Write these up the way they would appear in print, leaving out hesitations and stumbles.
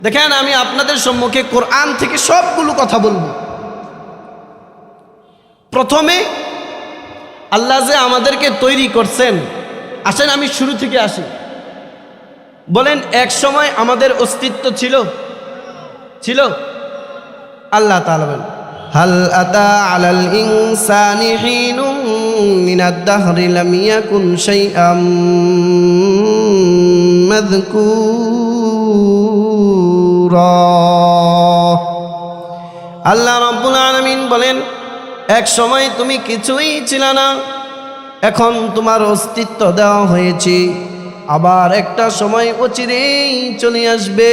দেখেন, আমি আপনাদের সম্মুখে কোরআন থেকে সবগুলো কথা বলবো। প্রথমে আল্লাহ যে আমাদেরকে তৈরি করছেন, আসেন আমি শুরু থেকে আসি। বলেন, এক সময় আমাদের অস্তিত্ব ছিল? আল্লাহ তাআলা বলেন, হাল আতা আলাল ইনসানি হিনুম মিনাদ দাহরি লাম ইয়াকুন শাইআম মাযকুরা। আল্লাহ রাব্বুল আলামিন বলেন, এক সময় তুমি কিছুই ছিল না, এখন তোমার অস্তিত্ব দেওয়া হয়েছে। আবার একটা সময় অচিরেই চলে আসবে,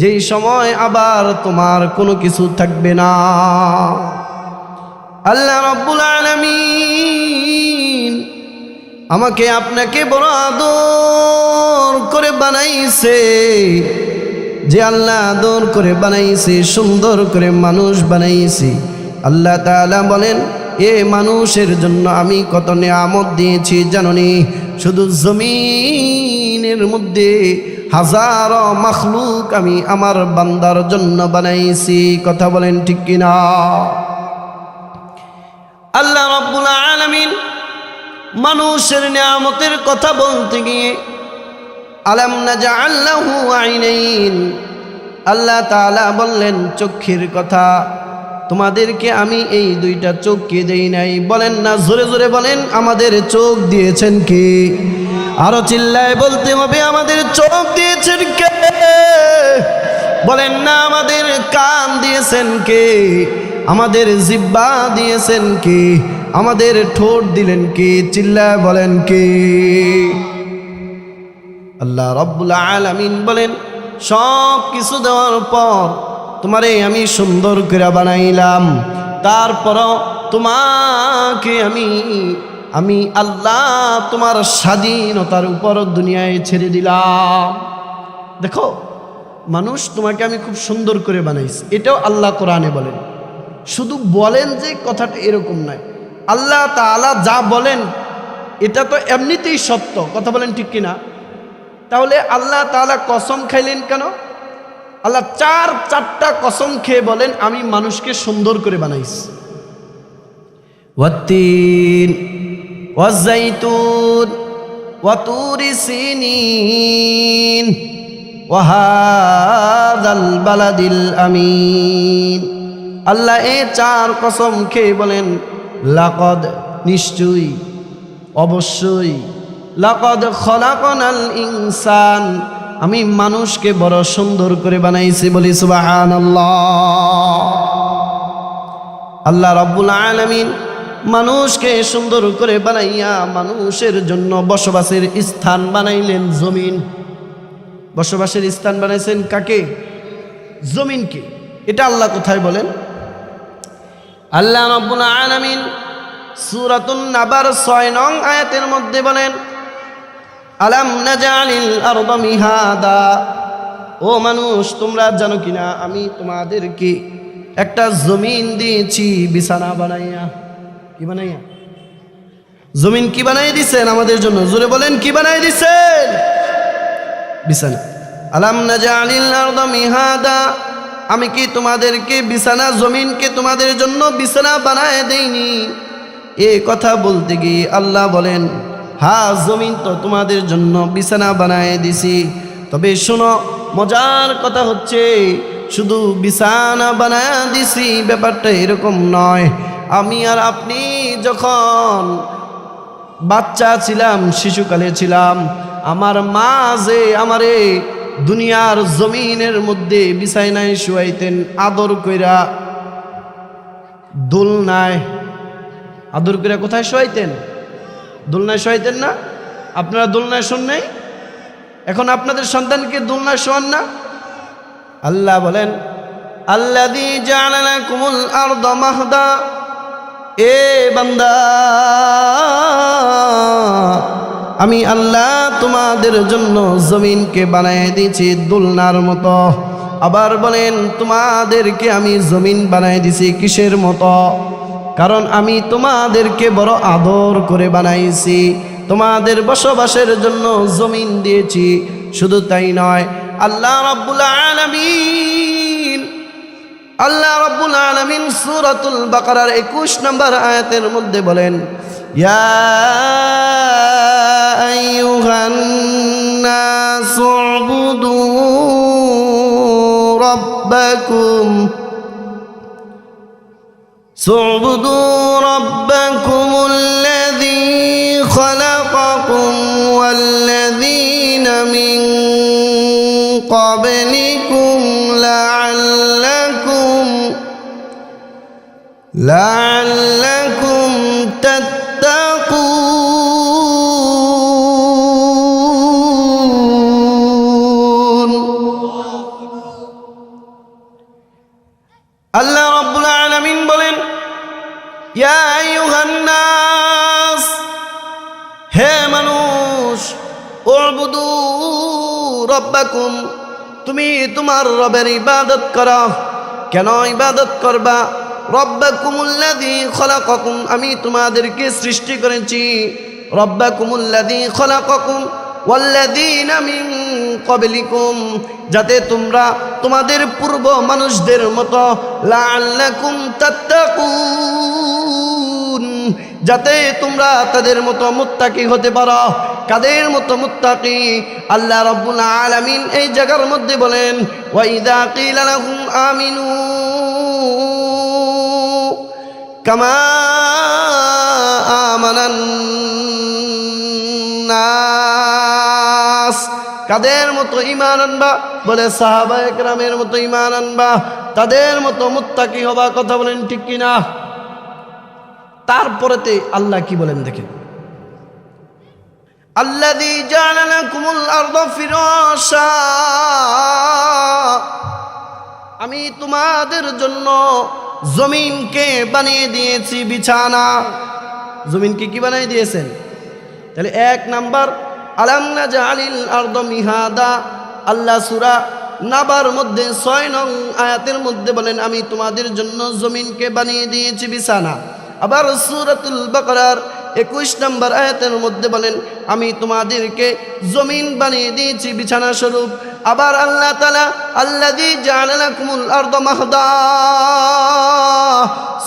যেই সময় আবার তোমার কোনো কিছু থাকবে না। আল্লাহ রাব্বুল আলামিন আমাকে আপনাকে বড় আদর করে বানাইছে। যে আল্লাহ আদর করে বানাইছে, সুন্দর করে মানুষ বানাইছে, আল্লাহ তাআলা বলেন, এ মানুষের জন্য আমি কত নিয়ামত দিয়েছি জানোনি? শুধু জমিনের মধ্যে হাজারো মাখলুক আমি আমার বান্দার জন্য বানাইছি। কথা বলেন ঠিক কিনা? আল্লাহ রাব্বুল আলামিন মানুষের নিয়ামতের কথা বলতে গিয়ে আলাম নাজআল লাহু আইনাইন, আল্লাহ তাআলা বললেন চক্ষের কথা। তোমাদেরকে আমি এই দুইটা চোখকে দেই নাই? বলেন না, জোরে জোরে বলেন, আমাদের চোখ দিয়েছেন কে? আরো চিল্লায় বলতে হবে, আমাদের চোখ দিয়েছেন কে? বলেন না, আমাদের কান দিয়েছেন কে? আমাদের জিহ্বা দিয়েছেন কে? আমাদের ঠোঁট দিলেন কে? চিল্লায় বলেন কে? আল্লাহ রাব্বুল আলামিন বলেন, সব কিছু দেওয়ার পর তোমারে আমি সুন্দর করে বানাইলাম, তারপরও তোমাকে আমি আল্লাহ তোমার স্বাধীনতার উপর দুনিয়ায় ছেড়ে দিলাম। দেখো, মানুষ তোমাকে আমি খুব সুন্দর করে বানাইছি, এটাও আল্লাহ কোরআনে বলেন। শুধু বলেন যে কথাটা এরকম নয়, আল্লাহ তাআলা যা বলেন এটা তো এমনিতেই সত্য। কথা বলেন ঠিক কিনা? তাহলে আল্লাহ তাআলা কসম খাইলেন কেন? আল্লাহ চারটা কসম খেয়ে বলেন, আমি মানুষকে সুন্দর করে বানাইছি। ওয়াত্তিন ওয়াজ্জাইতুন ওয়াতুরি সিনিন ওয়াহাদাল বালাদিল আমিন। আল্লাহ এই চার কসম খেয়ে বলেন, লাকদ, নিশ্চয়ই, অবশ্যই, লাকদ খলাকনাল ইনসান, আমি মানুষকে বড় সুন্দর করে বানাইছি। বলি সুবহানাল্লাহ। আল্লাহ রাব্বুল আলামিন মানুষকে সুন্দর করে বানাইয়া মানুষের জন্য বসবাসের স্থান বানাইলেন জমিন। বসবাসের স্থান বানাইছেন কাকে? জমিনকে। এটা আল্লাহ কোথায় বলেন? আল্লাহ রাব্বুল আলামিন সূরাতুন নাবার 6 নং আয়াতের মধ্যে বলেন, আলাম নাজআলিল আরদা মিহাদা। ও মানুষ, তোমরা জানো কিনা আমি তোমাদেরকে একটা জমিন দিয়েছি বিছানা বানাইয়া। কি বানাইয়া? জমিন কি বানাই দিছেন আমাদের জন্য? জোরে বলেন, কি বানাই দিছেন? বিছানা। আলাম নাজআলিল আরদা মিহাদা, আমি কি তোমাদেরকে বিছানা, জমিনকে তোমাদের জন্য বিছানা বানায় দেইনি? এই কথা বলতে গিয়ে আল্লাহ বলেন, হ্যাঁ, জমিন তো তোমাদের জন্য বিছানা বানায় দিছি। তবে শোনো, মজার কথা হচ্ছে, শুধু বিছানা বানায় দিছি ব্যাপারটা এরকম নয়। আমি আর আপনি যখন বাচ্চা ছিলাম, শিশুকালে ছিলাম, আমার মা যে আমারে দুনিয়ার জমিনের মধ্যে বিছানায় শুয়াইতেন আদর কইরা, দোলনায় আদর কইরা। কোথায় শুয়াইতেন? দোলনায় শোয়াইতেন না? আপনারা দোলনায় শোন নাই? এখন আপনাদের সন্তানকে দোলনায় শোয়ান না? আল্লাহ বলেন, আল্লাযী জাআলা লাকুমুল আরদা মাহদা। এ বান্দা, আমি আল্লাহ তোমাদের জন্য জমিনকে বানায় দিয়েছি দোলনার মতো। আবার বলেন, তোমাদেরকে আমি জমিন বানায় দিছি কিসের মতো? কারণ আমি তোমাদেরকে বড় আদর করে বানাইছি, তোমাদের বসবাসের জন্য জমিন দিয়েছি। শুধু তাই নয়, আল্লাহ রাব্বুল আলামিন সূরাতুল বাকারার 21 নম্বর আয়াতের মধ্যে বলেন, ইয়া আইয়ুহান নাসু উবুদু রাব্বাকুম الذي خلقكم والذين من قبلكم لعلكم تتقون. আল্লাহ রাব্বুল আলামিন বলেন, ইয়া আইয়ুহান নাস, হে মানুষ, উবুদু রাব্বাকুম, তুমি তোমার রবের ইবাদত করো। কেন ইবাদত করবা? রব্বাকুমুল্লাযী খলাকাকুম, আমি তোমাদেরকে সৃষ্টি করেছি। রব্বাকুমুল্লাযী খলাকাকুম ওয়াল্লাযীনা মিন ক্বাবলিকুম, যাতে তোমরা তোমাদের পূর্ব মানুষদের মতো লাআল্লাকুম তাত্তাকুন, যাতে তোমরা তাদের মতো মুত্তাকি হতে পারো। কাদের মতো মুত্তাকি? আল্লাহ রাব্বুল আলামিন এই জায়গার মধ্যে বলেন, ওয়া ইযা কিলা লাহুম আমিনু কামা আমানান নাস, কাদের মতো ঈমান আনবা? বলে সাহাবায়ে কেরামের মতো ঈমান আনবা, তাদের মতো মুত্তাকি হবা। কথা বলেন ঠিক কিনা? তারপরেতে আল্লাহ কি বলেন দেখেন, আল্লাযী জাআলা লাকুমুল আরদা ফিরাশা, আমি তোমাদের জন্য জমিনকে বানিয়ে দিয়েছি বিছানা। জমিনকে কি বানিয়ে দিয়েছেন? তাহলে 1 নাম্বার, আলাম নাজআলিল আরদা মিহাদা, আল্লাহ সূরা নাবার মধ্যে 6 নং আয়াতের মধ্যে বলেন, আমি তোমাদের জন্য জমিনকে বানিয়ে দিয়েছি বিছানা। আবার সূরাতুল বাকারার 21 নম্বর আয়াতের মধ্যে বলেন, আমি তোমাদেরকে জমিন বানিয়ে দিয়েছি বিছানা স্বরূপ। আবার আল্লাহ তাআলা আল্লাযী জাআলা লাকুমুল আরদা মাহদা,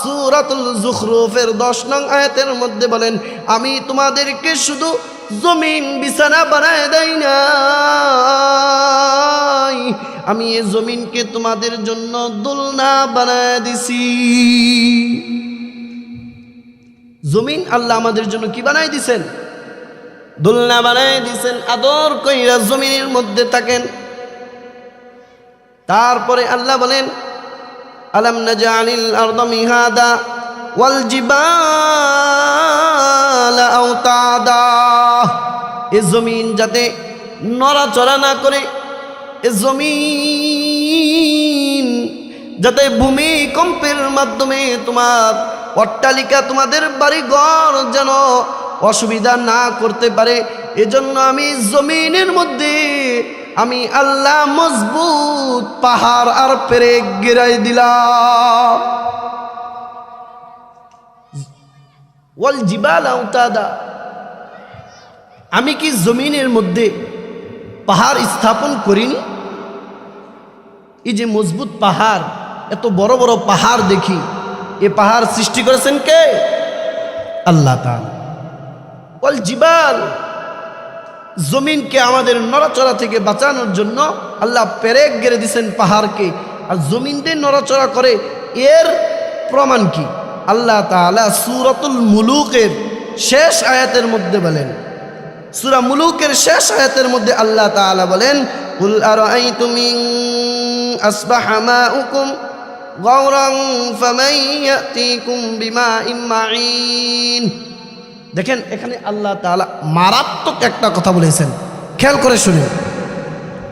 সূরাতুল যুখরুফের 10 নং আয়াতের মধ্যে বলেন, আমি তোমাদেরকে শুধু জমিন বিছানা বানায় দেই নাই, আমি এই জমিনকে তোমাদের জন্য দোলনা বানায় দিছি। জমিন আল্লাহ আমাদের জন্য কি বানাই দিছেন? দোলনা বানাই দিছেন। আদর কইরা জমিনের মধ্যে থাকেন। তারপরে আল্লাহ বলেন, আলাম নাজআলিল আরদা মিহাদা ওয়াল জিবালা আওতাদা, এই জমিন যাতে নড়াচড়া না করে, এই জমিন যাতে ভূমিকম্পের মাধ্যমে তোমার অট্টালিকা, তোমাদের বাড়িঘর যেন অসুবিধা না করতে পারে, এজন্য আমি জমিনের মধ্যে আমি আল্লাহ মজবুত পাহাড় আর পেরেক গিরাই দিলাম। ওয়াল জিবাল আওতাদা, আমি কি জমিনের মধ্যে পাহাড় স্থাপন করিনি? এই যে মজবুত পাহাড়, এত বড় বড় পাহাড় দেখি, এ পাহাড় সৃষ্টি করেছেন কে? আল্লাহ তাআলা। ওয়াল জিবাল, জমিনকে আমাদের নড়াচড়া থেকে বাঁচানোর জন্য আল্লাহ পেরেক গেড়ে দিয়েছেন পাহাড়কে। আর জমিন দিয়ে নড়াচড়া করে, এর প্রমাণ কি? আল্লাহ তাআলা সূরাতুল মুলুকের শেষ আয়াতের মধ্যে বলেন, সূরা মুলুকের শেষ আয়াতের মধ্যে আল্লাহ তাআলা বলেন, কুল আরাআইতুম ইন আসবাহা মাউকুম গাওরান ফামান ইয়াতিকুম বিমাইন মাঈন। দেখেন এখানে আল্লাহ তাআলা মারাত্মক একটা কথা বলেছেন, খেয়াল করে শুনুন।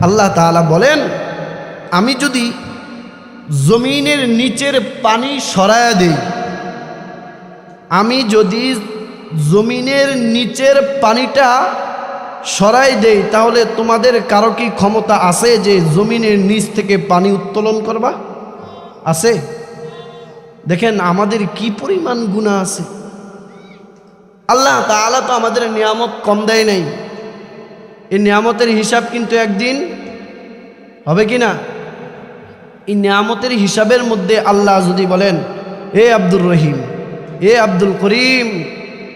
আল্লাহ তাআলা বলেন, আমি যদি জমিনের নিচের পানি সরায়া দেই, আমি যদি জমিনের নিচের পানিটা সরাই দেই, তাহলে তোমাদের কারো কি ক্ষমতা আছে যে জমিনের নিচ থেকে পানি উত্তোলন করবা? আছে? দেখেন আমাদের কি পরিমাণ গুনাহ আছে। আল্লাহ তাআলা তো আমাদের নিয়ামত কম দেয় নাই, এই নিয়ামতের হিসাব কিন্তু একদিন হবে কি না? এই নিয়ামতের হিসাবের মধ্যে আল্লাহ যদি বলেন, এ আব্দুর রহিম, এ আব্দুল করিম,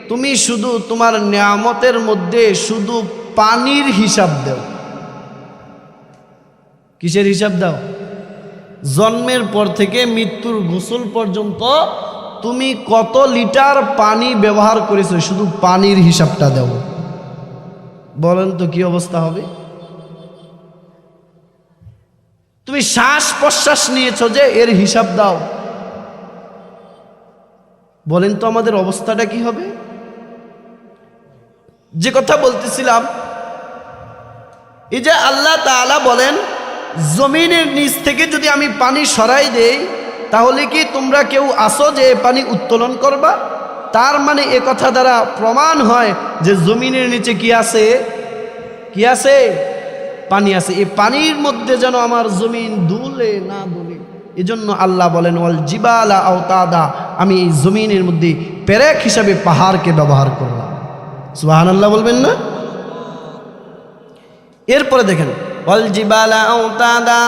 তুমি শুধু তোমার নিয়ামতের মধ্যে শুধু পানির হিসাব দাও। কিসের হিসাব দাও? জন্মের পর থেকে মৃত্যুর গোসল পর্যন্ত তুমি কত লিটার পানি ব্যবহার করেছো, শুধু পানির হিসাবটা দাও। বলেন তো কি অবস্থা হবে? তুমি শ্বাস প্রশ্বাস নিয়েছো যে, এর হিসাব দাও। বলেন তো আমাদের অবস্থাটা কি হবে? যে কথা বলতেছিলাম, এই যে আল্লাহ তাআলা বলেন, জমিনের নিচ থেকে যদি আমি পানি সরাই দেই, তাহলে কি তোমরা কেউ আসো যে পানি উত্তোলন করবা? তার মানে এ কথা দ্বারা প্রমাণ হয় যে জমিনের নিচে কি আছে? কি আছে? পানি আছে। এই পানির মধ্যে যেন আমার জমিন দুলে না দুলে, এজন্য আল্লাহ বলেন, ওয়াল জিবালা আওতাদা, আমি এই জমিনের মধ্যে পেরেক হিসাবে পাহাড়কে ব্যবহার করলাম। সুবহানাল্লাহ বলবেন না? এরপরে দেখেন, ওয়াল জিবালা আওতাদা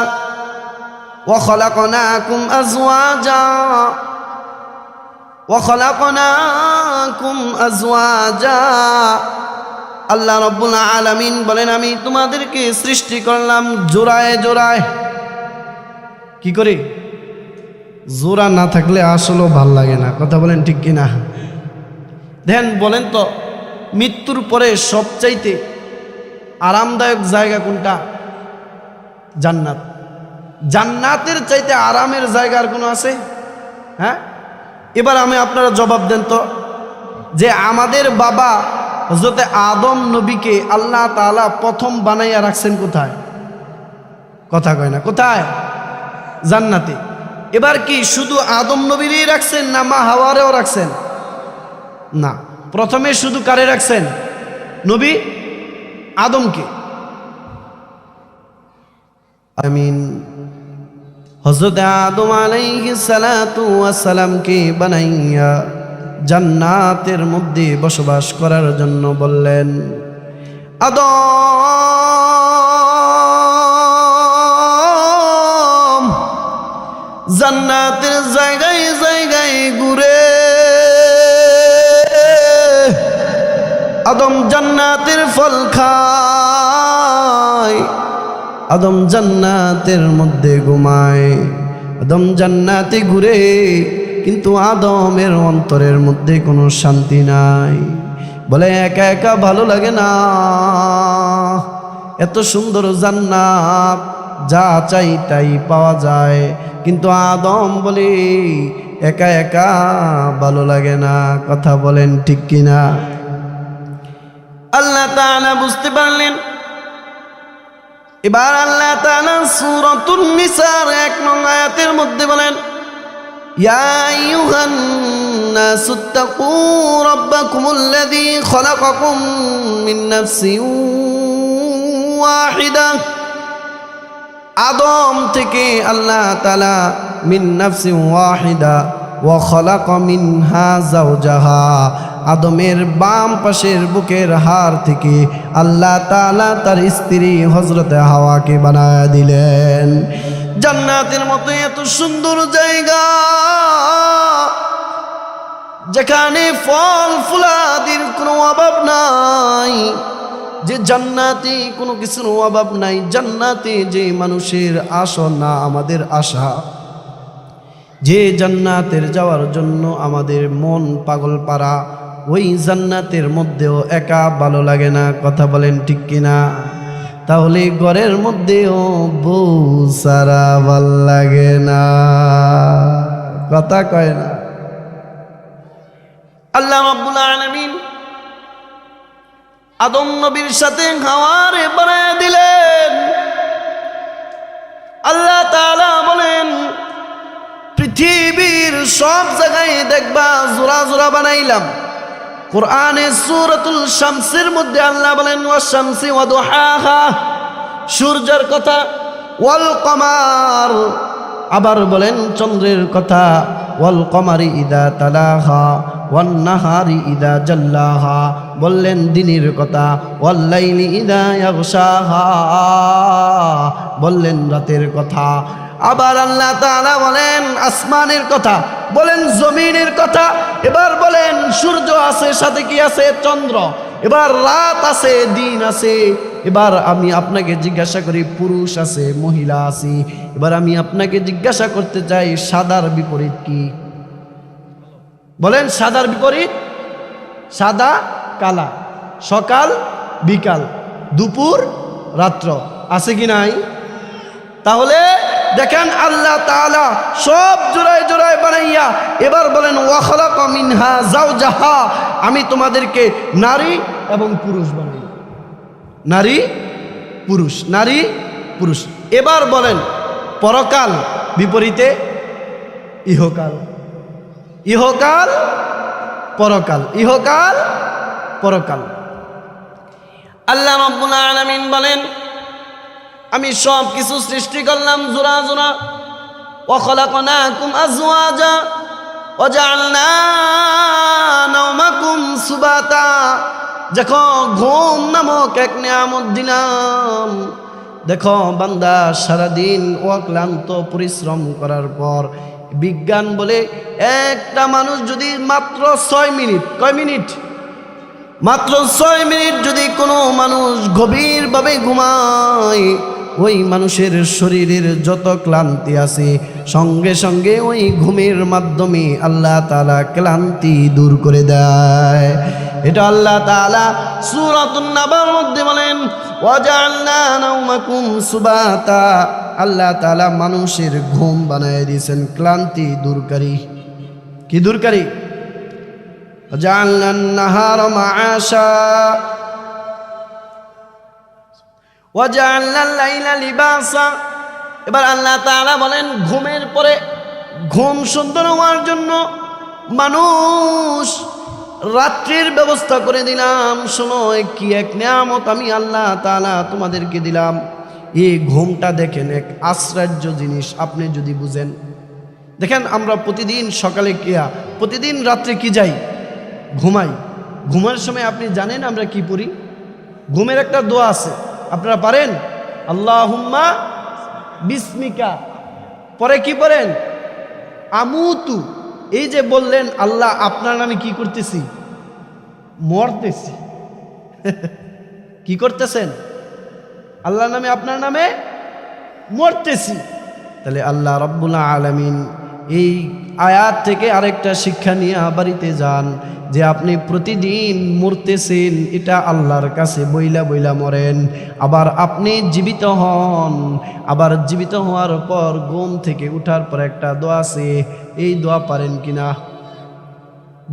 ওয়া খলাকনাকুম আজওয়াজা ওয়া খলাকনাকুম আজওয়াজা। আল্লাহ রাব্বুল আলামিন বলেন, আমি তোমাদেরকে সৃষ্টি করলাম জোড়ায় জোড়ায়। কি করে? জোড়া না থাকলে আসলেও ভাল লাগে না। কথা বলেন ঠিক কিনা? দেখেন, বলেন তো, মৃত্যুর পরে সবচাইতে আরামদায়ক জায়গা কোনটা? জান্নাত। জান্নাতের চাইতে আরামের জায়গা আর কোনো আছে? হ্যাঁ, এবার আমি আপনারা জবাব দেন তো, যে আমাদের বাবা হযরত আদম নবীকে আল্লাহ তাআলা প্রথম বানাইয়া রাখছেন কোথায়? কথা কয় না। কোথায়? জান্নাতে। এবার কি শুধু আদম নবীরই রাখছেন, না মা হাওয়ারেও রাখছেন? না, প্রথমে শুধু কারে রাখছেন? নবী আদমকে। আমিন। হযরত আদম আলাইহিস সালাতু ওয়াস সালামকে বানাইয়া জান্নাতের মধ্যে বসবাস করার জন্য বললেন, আদম জান্নাতের জায়গায় জায়গায় ঘুরে, আদম জান্নাতের ফল খায়, আদম জান্নাতের মধ্যে ঘুমায়, আদম জান্নাতে ঘুরে, কিন্তু আদমের অন্তরের মধ্যে কোনো শান্তি নাই। বলে একা একা ভালো লাগে না, এত সুন্দর জান্নাত, যা চাই তাই পাওয়া যায়, কিন্তু আদম বলে একা একা ভালো লাগে না। কথা বলেন ঠিক কিনা? আল্লাহ তাআলা বুঝতে পারলেন। এবার আল্লাহ তাআলা সূরাতুন নিসার 1 নং আয়াতের মধ্যে বলেন, ইয়া আইয়ুহান নাসুত্তাকু রাব্বাকুমুল্লাযী খলাকাকুম মিন নাফসিন ওয়াহিদা। আদম থেকে আল্লাহ তাআলা মিন নাফসিন ওয়াহিদা ওয়া খলাকা মিনহা যাওজাহা, আদমের বাম পাশের বুকের হাড় থেকে আল্লাহ তাআলা তার স্ত্রী হযরত হাওয়াকে বানায় দিলেন। জান্নাতের মতো এত সুন্দর জায়গা, যেখানে ফল ফুলাদির কোনো অভাব নাই, যে জান্নাতে কোনো কিছুর অভাব নাই, জান্নাতে যে মানুষের আশা না আমাদের আশা, যে জান্নাতের যাওয়ার জন্য আমাদের মন পাগল পারা, ওই জান্নাতের মধ্যেও একা ভালো লাগে না। কথা বলেন ঠিক কিনা? তাহলে ঘরের মধ্যেও বউ সারা ভাল লাগে না। কথা কয় না। আল্লাহ রাব্বুল আলামিন আদম নবীর সাথে হাওয়ারে বানায় দিলেন। আল্লাহ তাআলা বলেন, পৃথিবীর সব জায়গায় দেখবা জোড়া জোড়া বানাইলাম। কোরআনে সূরাতুল শামসের মধ্যে আল্লাহ বলেন, ওয়াশ শামসি ওয়া দুহাহা, সূর্যের কথা, ওয়াল কমার, আবার বলেন চন্দ্রের কথা, ওয়াল কমারি ইদা তালাহা, ওয়ান নাহারি ইদা জাল্লাহা, বললেন দিনের কথা, ওয়াল লাইলি ইদা ইয়াগশাহা, বললেন রাতের কথা। আবার আল্লাহ তাআলা বলেন আসমানের কথা, বলেন জমিনের কথা, এবার বলেন সূর্য আছে, সাথে কি আছে? চন্দ্র। এবার রাত আছে, দিন আছে। এবার আমি আপনাকে জিজ্ঞাসা করি, পুরুষ আছে, মহিলা আছে। এবার আমি আপনাকে জিজ্ঞাসা করতে চাই, সাদার বিপরীত কি? বলেন সাদার বিপরীত? সাদা কালা, সকাল বিকাল, দুপুর রাত্র, আছে কি নাই? তাহলে দেখেন আল্লাহ তাআলা সব জোড়ায় জোড়ায় বানাইয়া এবার বলেন ওয়া খালাকা মিনহা যাওজাহা, আমি তোমাদেরকে নারী এবং পুরুষ বানাই। নারী পুরুষ, নারী পুরুষ। এবার বলেন পরকাল বিপরীতে ইহকাল, ইহকাল পরকাল, ইহকাল পরকাল। আল্লাহ রাব্বুল আলামিন বলেন আমি সব কিছু সৃষ্টি করলাম জোড়া জোড়া। ওয়া খালাকনাকুম আজওয়াজা ওয়া জাআলনা নাওমাকুম সুবাতা, দেখো ঘুম নামক এক নিয়ামত দিলাম। দেখো বান্দা সারাদিন অক্লান্ত পরিশ্রম করার পর বিজ্ঞান বলে একটা মানুষ যদি মাত্র 6 মিনিট, কয় মিনিট? মাত্র 6 মিনিট যদি কোনো মানুষ গভীরভাবে ঘুমায়, ওই মানুষের শরীরের যত ক্লান্তি আছে সঙ্গে সঙ্গে ওই ঘুমের মাধ্যমে আল্লাহ তাআলা ক্লান্তি দূর করে দেয়। এটা আল্লাহ তাআলা সূরাতুন নাবার মধ্যে বলেন ওয়া জাআলনা নাওমাকুম সুবাতা, আল্লাহ তাআলা মানুষের ঘুম বানায় দিয়েছেন ক্লান্তি দূরকারী। কি দূরকারী? ওয়া জাআলনা আন-নাহারা মাআশা ওয়া জাআলনা আল-লাইলা লিবাসা। এবার আল্লাহ তাআলা বলেন ঘুমের পরে ঘুম সুন্দর হওয়ার জন্য মানুষ রাত্রির ব্যবস্থা করে দিলাম। শোনো কি এক নিয়ামত আমি আল্লাহ তাআলা তোমাদেরকে দিলাম। এই ঘুমটা দেখেন এক আশ্চর্য জিনিস, আপনি যদি বুঝেন। দেখেন আমরা প্রতিদিন সকালে প্রতিদিন রাত্রে কি যাই? ঘুমাই। ঘুমের সময় আপনি জানেন আমরা কি পড়ি? ঘুমের একটা দোয়া আছে, আপনারা পারেন? আল্লাহুম্মা বিসমিকা, পরে কি পড়েন? আমুতু। এই যে বললেন আল্লাহ আপনার নামে কি করতেছি? মরতেছি। কি করতেছেন? আল্লাহর নামে, আপনার নামে মরতেছি। তাহলে আল্লাহ রাব্বুল আলামিন এই আয়াত থেকে আরেকটা শিক্ষা নিয়ে বাড়িতে যান যে আপনি প্রতিদিন মরতেছেন, এটা আল্লাহর কাছে বইলা বইলা মরেন। আবার আপনি জীবিত হন, আবার জীবিত হওয়ার পর ঘুম থেকে উঠার পর একটা দোয়া আছে, এই দোয়া পারেন কিনা?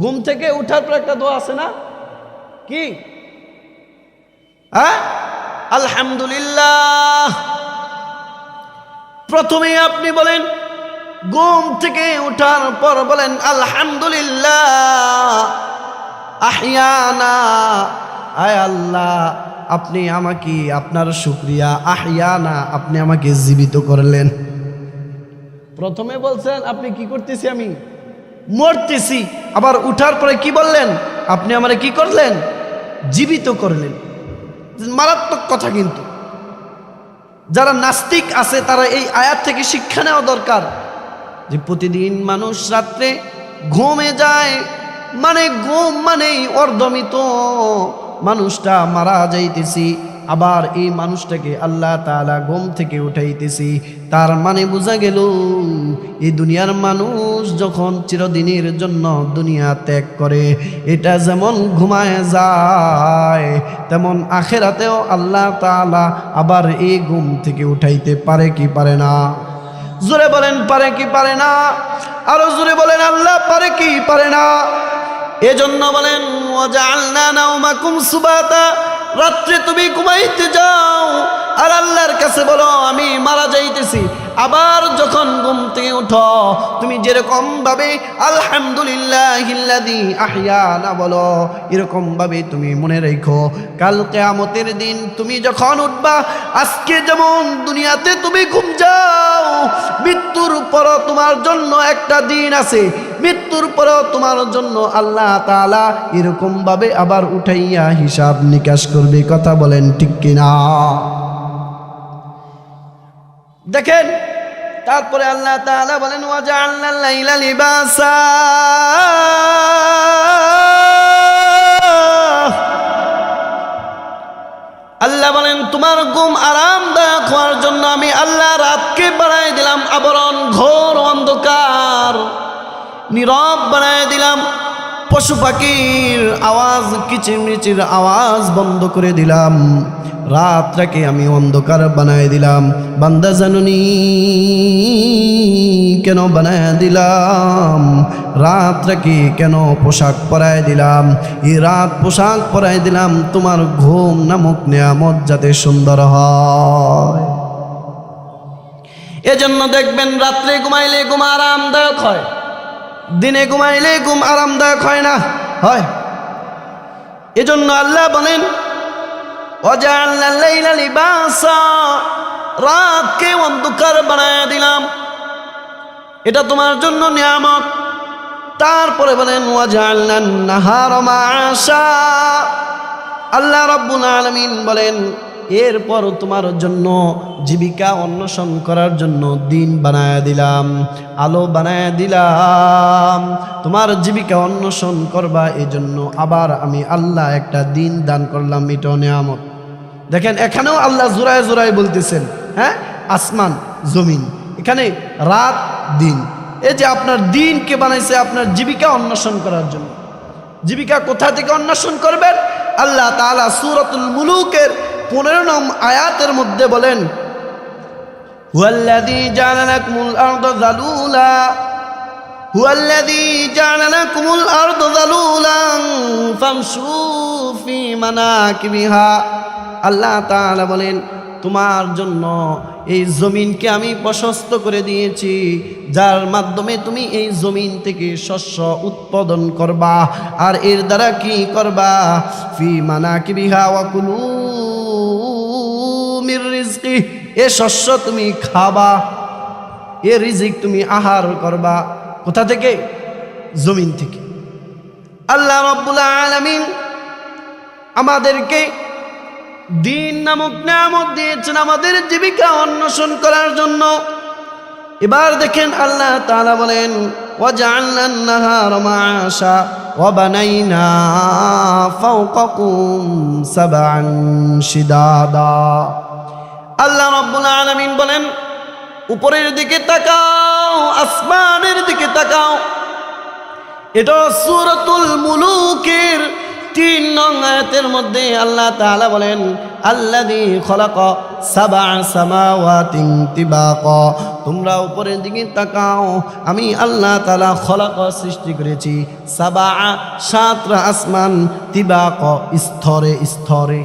ঘুম থেকে উঠার পর একটা দোয়া আছে না? কি? আলহামদুলিল্লাহ। প্রথমে আপনি বলেন, ঘুম থেকে উঠার পর বলেন আলহামদুলিল্লাহ আহিয়ানা, আয় আল্লাহ আপনি আমাকে, আপনার শুকরিয়া, আহিয়ানা আপনি আমাকে জীবিত করলেন। প্রথমে বলছেন আপনি কি করতেছি? আমি মরতেছি। আবার উঠার পরে কি বললেন? আপনি আমারে কি করলেন? জীবিত করলেন। মারাত্মক কথা। কিন্তু যারা নাস্তিক আছে তারা এই আয়াত থেকে শিক্ষা নেওয়া দরকার যে প্রতিদিন মানুষ রাত্রে ঘুমে যায়, মানে ঘুম মানেই অর্ধমিত, মানুষটা মারা যাইতেছি, আবার এই মানুষটাকে আল্লাহ তাআলা ঘুম থেকে উঠাইতেছি। তার মানে বোঝা গেল এই দুনিয়ার মানুষ যখন চিরদিনের জন্য দুনিয়া ত্যাগ করে, এটা যেমন ঘুমায় যায় তেমন আখিরাতেও আল্লাহ তাআলা আবার এই ঘুম থেকে উঠাইতে পারে কি পারে না? জোরে বলেন পারে কি পারে না? আরো জোরে বলেন আল্লাহ পারে কি পারে না? এজন্য বলেন ওয়া জাআলনা নাওমাকুম সুবাতা, রাত্রে তুমি ঘুমাইতে যাও আর আল্লাহর কাছে বলো আমি মারা যাইতেছি। আবার যখন ঘুম থেকে উঠো তুমি যেরকম ভাবে আলহামদুলিল্লাহিল্লাযী আহইয়ানা বলো, এরকম ভাবে তুমি মনে রেখো কাল কিয়ামতের দিন তুমি যখন উঠবা, আজকে যেমন দুনিয়াতে তুমি ঘুম যাও, মৃত্যুর পর তোমার জন্য একটা দিন আছে। মৃত্যুর পরেও তোমার জন্য আল্লাহ তাআলা এরকম ভাবে আবার উঠাইয়া হিসাব নিকাশ করবে। কথা বলেন ঠিক কিনা? দেখেন তারপরে আল্লাহ তাআলা বলেন ওয়াজআলনাল লাইলা লিবাসা, আল্লাহ বলেন তোমার ঘুম আরামদায়ক হওয়ার জন্য আমি আল্লাহ রাতকে বানায় দিলাম আবরণ, ঘোর অন্ধকার, নীরব বানায় দিলাম। পশু পাখির আওয়াজ, কিচিরমিচির আওয়াজ বন্ধ করে দিলাম। রাতটাকে আমি অন্ধকার বানায় দিলাম। বান্দা জানুনি কেন বানায় দিলাম? রাতটাকে কেন পোশাক পরায় দিলাম? এই রাত পোশাক পরায় দিলাম তোমার ঘুম নামক নিয়ামত যাতে সুন্দর হয়। এজন্য দেখবেন রাত্রে ঘুমাইলে ঘুম আরামদায়ক হয়, দিনে ঘুমাইলে ঘুম আরামদায়ক হয় না, হয়। এজন্য আল্লাহ বলেন ওয়াজআলনাল লাইলা লিবাসা, রাতকে অন্ধকার বানায় দিলাম, এটা তোমার জন্য নিয়ামত। তারপরে বলেন ওয়াজআলনান নাহারা মাআশা, আল্লাহ রাব্বুল আলামিন বলেন এরপর তোমার জন্য জীবিকা অন্বেষণ করার জন্য দিন বানায় দিলাম, আলো বানায় দিলাম। তোমার জীবিকা অন্বেষণ করবা এজন্য আবার আমি আল্লাহ একটা দিন দান করলাম, এটাও নিয়ামত। দেখেন এখানেও আল্লাহ জোড়ায় জোড়ায় বলতেছেন, হ্যাঁ, আসমান জমিন, এখানে রাত দিন। এই যে আপনার দিনকে বানাইছে আপনার জীবিকা অন্বেষণ করার জন্য। জীবিকা কোথা থেকে অন্বেষণ করবেন? আল্লাহ তাআলা সূরাতুল মুলুকের 15 নং আয়াতের মধ্যে বলেন হুয়াল্লাযী জাআলা লাকুমুল আরদা যালুলা, হুয়াল্লাযী জাআলা লাকুমুল আরদা যালুলান ফামশু ফি মানাকিবিহা। আল্লাহ তাআলা বলেন তোমার জন্য এই জমিনকে আমি প্রশস্ত করে দিয়েছি, যার মাধ্যমে তুমি এই জমিন থেকে শস্য উৎপাদন করবা। আর এর দ্বারা কি করবা? ফি মানাকিবিহা ওয়া কুলু মির রিজকি, এ শস্য তুমি খাবা, এ রিজিক তুমি আহার করবা। কোথা থেকে? জমিন থেকে। আল্লাহ রাব্বুল আলামিন আমাদেরকে দিন নামক নিয়ামত দিয়েছেন আমাদের জীবিকা অন্বেষণ করার জন্য। এবার দেখেন আল্লাহ তাআলা বলেন ওয়াজআলনান নাহারা মাআশা ওয়া বানাইনা ফাওকাকুম সাবআন শিদাদা। আল্লাহ রাব্বুল আলামিন বলেন উপরের দিকে তাকাও, আসমানের দিকে তাকাও। এটা সূরাতুল মুলুকের 3 নং আয়াতের মধ্যে আল্লাহ তাআলা বলেন আল্লাযী খালাকা সাবআ সামাওয়াতিন তিবাকা, তোমরা উপরের দিকে তাকাও, আমি আল্লাহ তাআলা খালাকা সৃষ্টি করেছি সাবআ 7টা আসমান, তিবাকা স্তরে স্তরে।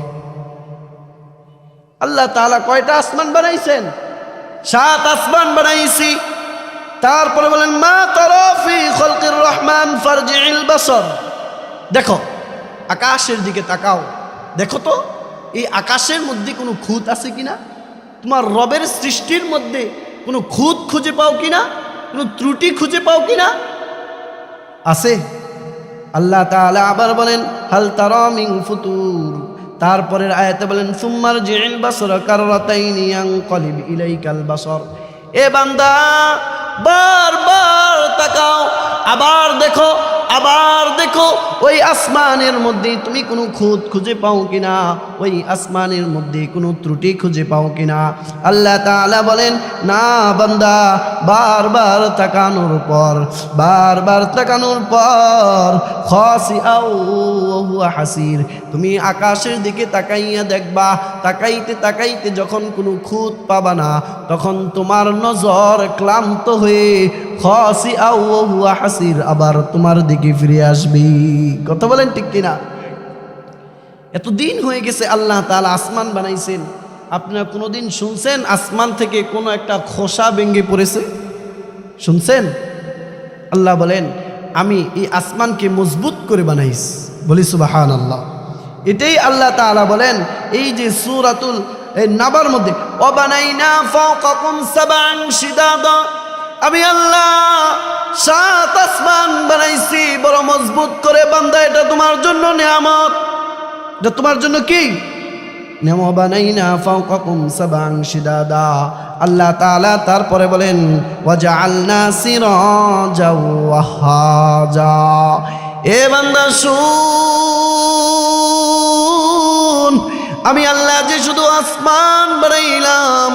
আল্লাহ তাআলা কয়টা আসমান বানাইছেন? 7 আসমান বানাইছি। তারপরে বলেন মা তারা ফি খালকির রহমান ফারজি'ল বাসর, দেখো আকাশের দিকে তাকাও, দেখো তো এই আকাশের মধ্যে কোনো খুঁত আছে কিনা? তোমার রবের সৃষ্টির মধ্যে কোনো খুঁত খুঁজে পাও কিনা? কোনো ত্রুটি খুঁজে পাও কিনা? আছে। আল্লাহ তাআলা আবার বলেন হাল তারা মিন ফুতুর। তারপরের আয়াতে বলেন সুম্মারজি'ল বাসরা কাররাতাইনি ইয়ানকালিব ইলাইকাল বাসর। এ বান্দা বারবার তাকাও, আবার দেখো, আবার দেখো ওই আসমানের মধ্যে তুমি কোনো খুঁত খুঁজে পাও কিনা, ওই আসমানের মধ্যে কোনো ত্রুটি খুঁজে পাও কিনা। আল্লাহ তাআলা বলেন না বান্দা, বারবার তাকানোর পর, বারবার তাকানোর পর খাসিআউ ওয়া হুয়া হাসির, তুমি আকাশের দিকে তাকাইয়া দেখবা, তাকাইতে তাকাইতে যখন কোনো খুঁত পাবা না, তখন তোমার নজর ক্লান্ত হয়ে খাসিআউ ওয়া হুয়া হাসির আবার তোমার দিকে ফিরে আসবে। কথা বলেন ঠিক কিনা? এতদিন হয়ে গেছে আল্লাহ তাআলা আসমান বানাইছেন, আপনারা কোনোদিন শুনছেন আসমান থেকে কোনো একটা খোসা ভেঙে পড়েছে? শুনছেন? আল্লাহ বলেন আমি এই আসমানকে মজবুত করে বানাইছি। বলি সুবহানাল্লাহ। এটাই আল্লাহ তাআলা বলেন এই যে সূরাতুল নাবার মধ্যে ওয়াবানাইনা ফাওকাকুম সাবআন শিদাদা, আমি আল্লাহ 7 আসমান বানাইছি বড় মজবুত করে। বান্দা এটা তোমার জন্য নিয়ামত, এটা তোমার জন্য কি নিয়ামত। বানাইনা ফাওকাকুম সাবআন শিদাদা। আল্লাহ তাআলা তারপরে বলেন ওয়াজআলনা সিরাজা ওয়াহাজা। এ বান্দা শুন, আমি আল্লাহ যে শুধু আসমান বানাইলাম,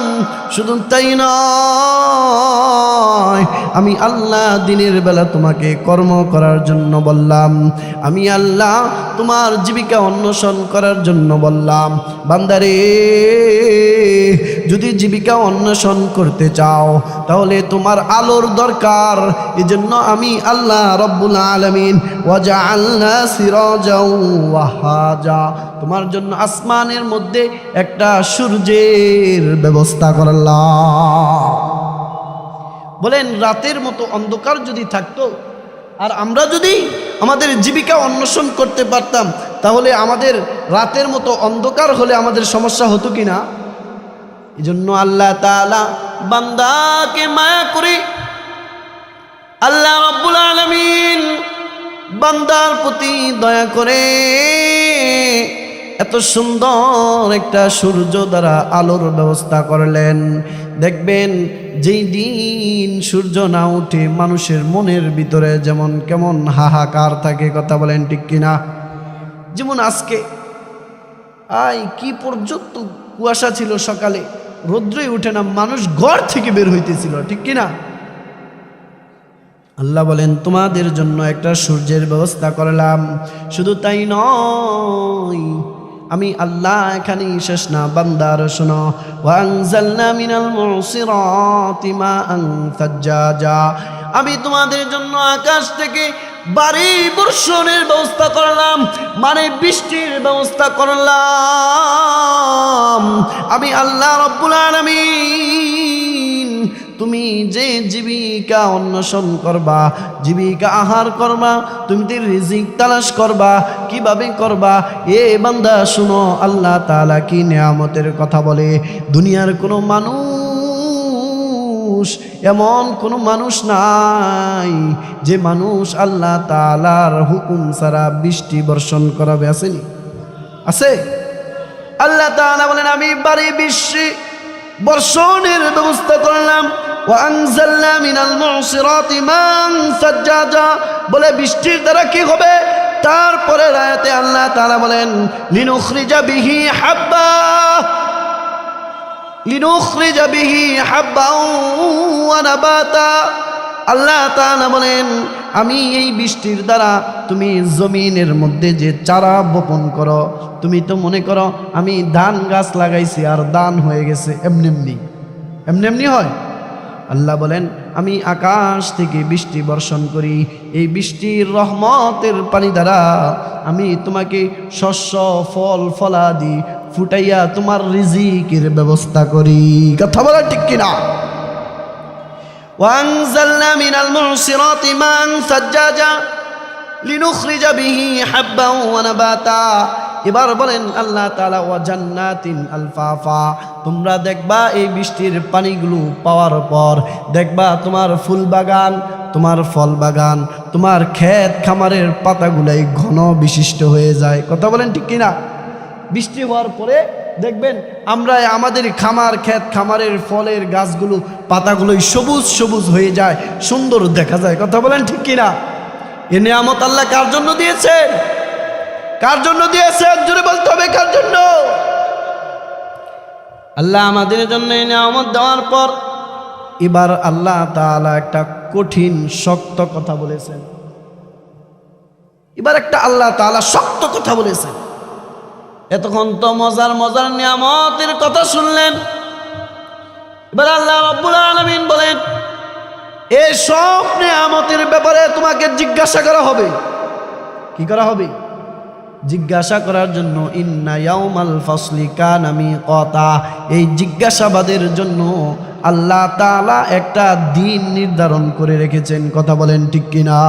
শুধু তাই নয়, আমি আল্লাহ দিনের বেলা তোমাকে কর্ম করার জন্য বললাম। আমি আল্লাহ তোমার জীবিকা অন্বেষণ করার জন্য বললাম। বান্দারে, যদি জীবিকা অন্বেষণ করতে চাও তাহলে তোমার আলোর দরকার। এজন্য আমি আল্লাহ রব্বুল আলামিন ওয়াজআলনা সিরাজা ওয়াহাজা, তোমার জন্য আসমানের মধ্যে একটা সূর্যের ব্যবস্থা করলাম। বলেন, রাতের মতো অন্ধকার যদি থাকতো আর আমরা যদি আমাদের জীবিকা অন্বেষণ করতে পারতাম, তাহলে আমাদের রাতের মতো অন্ধকার হলে আমাদের সমস্যা হতো কিনা? এজন্য আল্লাহ তাআলা বান্দাকে মায়া করে, আল্লাহ রাব্বুল আলামিন বান্দার প্রতি দয়া করে এত সুন্দর একটা সূর্য দ্বারা আলোর ব্যবস্থা করলেন। দেখবেন যেই দিন সূর্য না উঠে মানুষের মনের ভিতরে যেমন কেমন হাহাকার থাকে, কথা বলেন ঠিক কিনা? যেমন আজকে কি পর্যন্ত কুয়াশা ছিল, সকালে রৌদ্রই উঠে না, মানুষ ঘর থেকে বের হইতেছিল, ঠিক কিনা? আল্লাহ বলেন তোমাদের জন্য একটা সূর্যের ব্যবস্থা করলাম। শুধু তাই নয়, আমি আল্লাহ এখানেই শেষ না, বান্দার শোনো। ওয়ানজালনা মিনাল মুসিরাতি মাআন সাজ্জাজা, আমি তোমাদের জন্য আকাশ থেকে বাড়ি বর্ষণের ব্যবস্থা করলাম, মানে বৃষ্টির ব্যবস্থা করলাম। আমি আল্লাহ রব্বুল আলামিন, তুমি যে জীবিকা অন্বেষণ করবা, জীবিকা আহার করবা, তুমি তো রিজিক তালাশ করবা, কিভাবে করবা? এ বান্দা শুনো, আল্লাহ তাআলা কি নিয়ামতের কথা বলে। দুনিয়ার কোনো মানুষ, এমন কোনো মানুষ নাই যে মানুষ আল্লাহ তাআলার হুকুম ছাড়া বৃষ্টি বর্ষণ করাবে, আসেনি? আছে? আল্লাহ তাআলা বলেন আমি বাড়ি বৃষ্টি বর্ষণের ব্যবস্থা করলাম। ওয়ানজালনা মিনাল মুসিরাতি মাআন সাজ্জাজা, বলে বৃষ্টির দ্বারা কি হবে? তারপরে আয়াতে আল্লাহ তাআলা বলেন লিনুখরিজা বিহি হাব্বা, লিনুখরিজা বিহি হাব্বা ওয়া নাবাতা। আল্লাহ তাআলা বলেন আমি এই বৃষ্টির দ্বারা তুমি জমিনের মধ্যে যে চারা বপন করো, তুমি তো মনে করো আমি ধান গাছ লাগাইছি আর ধান হয়ে গেছে, এমনি এমনি হয়? আল্লাহ বলেন আমি আকাশ থেকে বৃষ্টি বর্ষণ করি, এই বৃষ্টির রহমতের পানি দ্বারা আমি তোমাকে শস্য ফল ফলাদি ফুটাইয়া তোমার রিজিকের ব্যবস্থা করি। কথা বলা ঠিক কিনা? وأنزلنا من المعصرات ماء ثجاجا لنخرج به حبا ونباتا। এবার বলেন আল্লাহ তাআলা ওয়া জান্নাতিন আলফাফা, তোমরা দেখবা এই বৃষ্টির পানিগুলো পাওয়ার পর দেখবা তোমার ফুল বাগান, তোমার ফল বাগান, তোমার ক্ষেত খামারের পাতাগুলাই ঘন বিশিষ্ট হয়ে যায়। কথা বলেন ঠিক কিনা? বৃষ্টি হওয়ার পরে দেখবেন আমরা আমাদের খামার ক্ষেত খামারের ফলের গাছগুলো পাতাগুলোই সবুজ সবুজ হয়ে যায়, সুন্দর দেখা যায়। কথা বলেন ঠিক কিনা? এ নিয়ামত আল্লাহ কার জন্য দিয়েছেন? কার জন্য দিয়েছেন? জোরে বলতে হবে কার জন্য? আল্লাহ আমাদের জন্য এই নিয়ামত দেওয়ার পর এবার আল্লাহ তাআলা একটা কঠিন শক্ত কথা বলেছেন। এবার একটা আল্লাহ তাআলা শক্ত কথা বলেছেন। এতক্ষণ তো মজার মজার নিয়ামতের কথা শুনলেন, এবার আল্লাহ রাব্বুল আলামিন বলেন এই সব নিয়ামতের ব্যাপারে তোমাকে জিজ্ঞাসা করা হবে। কি করা হবে? জিজ্ঞাসা করার জন্য ইন্না ইয়াউমাল ফাসলি কানা মিকাতা, এই জিজ্ঞাসাবাদের জন্য আল্লাহ তাআলা একটা দিন নির্ধারণ করে রেখেছেন। কথা বলেন ঠিক কিনা?